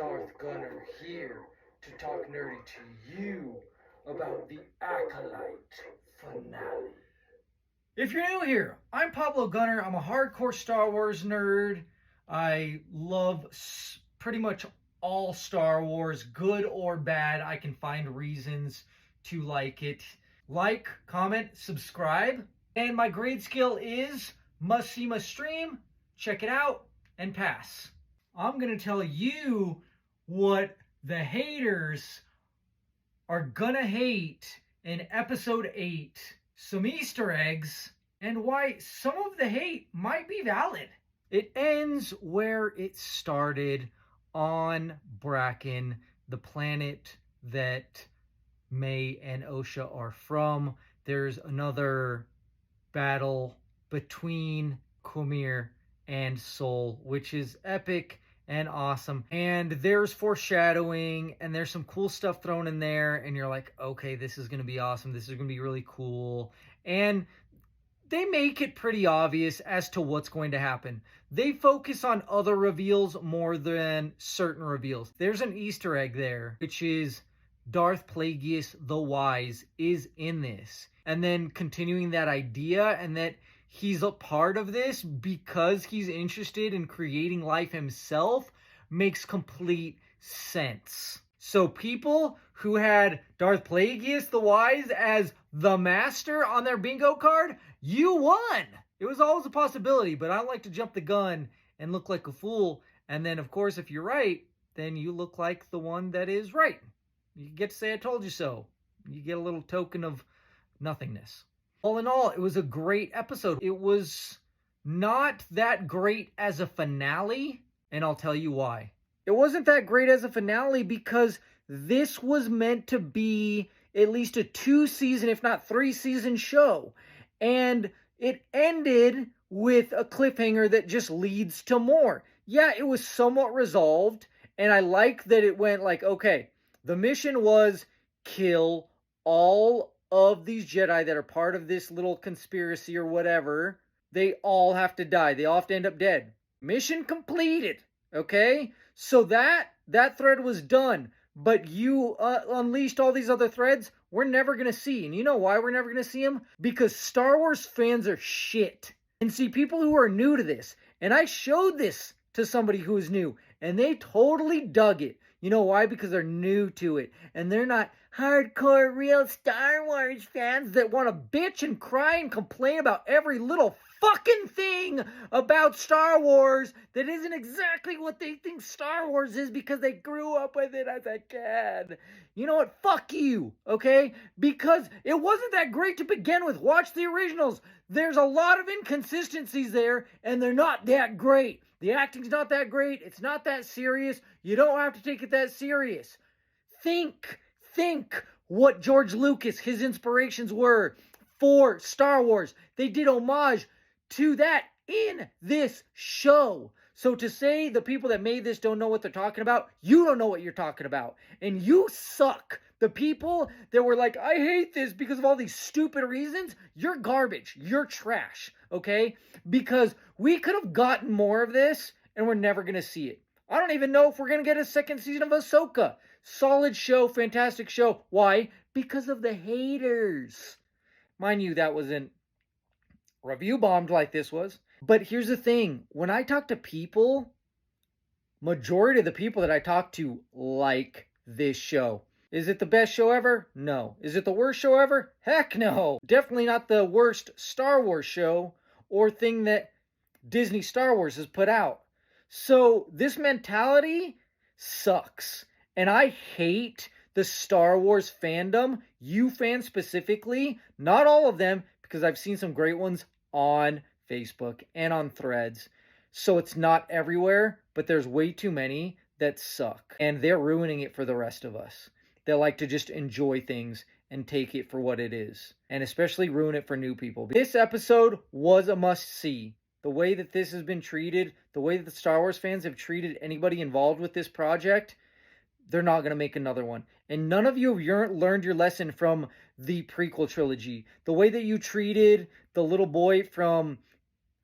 Darth Gunner here to talk nerdy to you about the ACOLYTE finale. If you're new here, I'm Pablo Gunner. I'm a hardcore Star Wars nerd. I love pretty much all Star Wars, good or bad. I can find reasons to like it. Like, comment, subscribe. And my grade scale is must see, must stream. Check it out and pass. I'm going to tell you what the haters are going to hate in episode 8. Some Easter eggs, and why some of the hate might be valid. It ends where it started, on Bracken, the planet that May and Osha are from. There's another battle between Kumir and Sol, which is epic and awesome. And there's foreshadowing, and there's some cool stuff thrown in there, and you're like, okay, this is going to be awesome. This is going to be really cool. And they make it pretty obvious as to what's going to happen. They focus on other reveals more than certain reveals. There's an Easter egg there, which is Darth Plagueis the Wise is in this. And then continuing that idea, and that he's a part of this because he's interested in creating life himself, makes complete sense. So people who had Darth Plagueis the Wise as the master on their bingo card, you won! It was always a possibility, but I don't like to jump the gun and look like a fool. And then, of course, if you're right, then you look like the one that is right. You get to say I told you so. You get a little token of nothingness. All in all, it was a great episode. It was not that great as a finale, and I'll tell you why. It wasn't that great as a finale because this was meant to be at least a 2-season, if not 3-season show. And it ended with a cliffhanger that just leads to more. Yeah, it was somewhat resolved, and I like that it went like, okay, the mission was kill all of these Jedi that are part of this little conspiracy or whatever. They all have to die. They all have to end up dead. Mission completed. Okay? So that thread was done. But you unleashed all these other threads we're never going to see. And you know why we're never going to see them? Because Star Wars fans are shit. And see, people who are new to this, and I showed this to somebody who is new, and they totally dug it. You know why? Because they're new to it. And they're not hardcore real Star Wars fans that want to bitch and cry and complain about every little fucking thing about Star Wars that isn't exactly what they think Star Wars is because they grew up with it as a kid. You know what? Fuck you, okay? Because it wasn't that great to begin with. Watch the originals. There's a lot of inconsistencies there, and they're not that great. The acting's not that great. It's not that serious. You don't have to take it that serious. Think what George Lucas, his inspirations were for Star Wars. They did homage to that in this show. So to say the people that made this don't know what they're talking about, you don't know what you're talking about. And you suck. The people that were like, I hate this because of all these stupid reasons, you're garbage. You're trash, okay? Because we could have gotten more of this, and we're never going to see it. I don't even know if we're going to get a second season of Ahsoka. Solid show, fantastic show. Why? Because of the haters. Mind you, that wasn't review bombed like this was. But here's the thing. When I talk to people, majority of the people that I talk to like this show. Is it the best show ever? No. Is it the worst show ever? Heck no. Definitely not the worst Star Wars show or thing that Disney Star Wars has put out. So this mentality sucks. And I hate the Star Wars fandom, you fans specifically, not all of them, because I've seen some great ones on Facebook and on Threads. So it's not everywhere, but there's way too many that suck. And they're ruining it for the rest of us. They like to just enjoy things and take it for what it is. And especially ruin it for new people. This episode was a must-see. The way that this has been treated, the way that the Star Wars fans have treated anybody involved with this project, they're not going to make another one. And none of you have learned your lesson from the prequel trilogy. The way that you treated the little boy from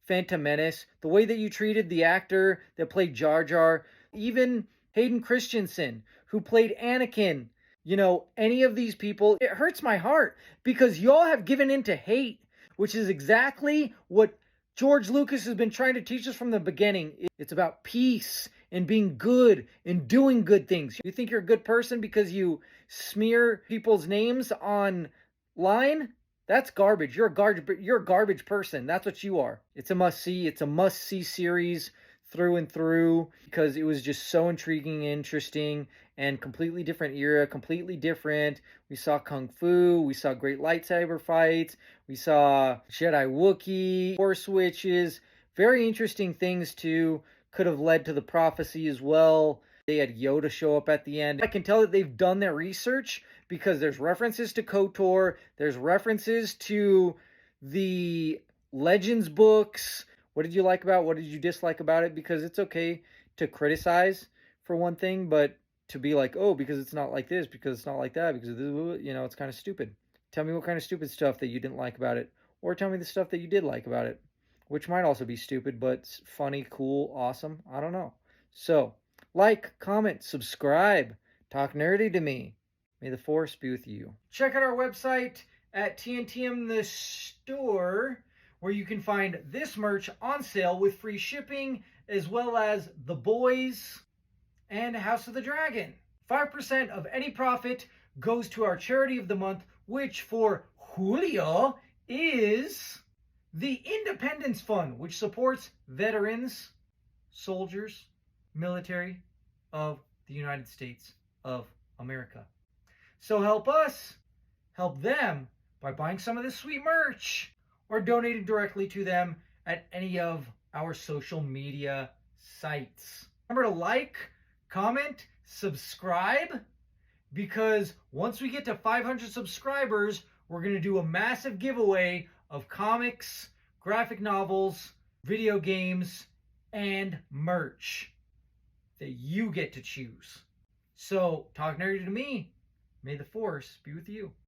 Phantom Menace, the way that you treated the actor that played Jar Jar, even Hayden Christensen, who played Anakin. You know, any of these people, it hurts my heart because y'all have given in to hate, which is exactly what George Lucas has been trying to teach us from the beginning. It's about peace and being good and doing good things. You think you're a good person because you smear people's names online? That's garbage. You're a garbage person. That's what you are. It's a must see. It's a must see series through and through because it was just so intriguing and interesting and completely different era, completely different. We saw Kung Fu, we saw great lightsaber fights, we saw Jedi Wookiee, Force Witches, very interesting things too. Could have led to the prophecy as well. They had Yoda show up at the end. I can tell that they've done their research because there's references to KOTOR, there's references to the Legends books. What did you like about it? What did you dislike about it? Because it's okay to criticize for one thing, but to be like, oh, because it's not like this, because it's not like that, because, you know, it's kind of stupid. Tell me what kind of stupid stuff that you didn't like about it. Or tell me the stuff that you did like about it. Which might also be stupid, but funny, cool, awesome. I don't know. So, like, comment, subscribe. Talk nerdy to me. May the force be with you. Check out our website at TNTMTheShow, where you can find this merch on sale with free shipping, as well as The Boys and House of the Dragon. 5% of any profit goes to our charity of the month, which for Julio is the Independence Fund, which supports veterans, soldiers, military of the United States of America. So help us, help them by buying some of this sweet merch or donating directly to them at any of our social media sites. Remember to like, comment, subscribe, because once we get to 500 subscribers, we're going to do a massive giveaway of comics, graphic novels, video games, and merch that you get to choose. So, talk nerdy to me. May the force be with you.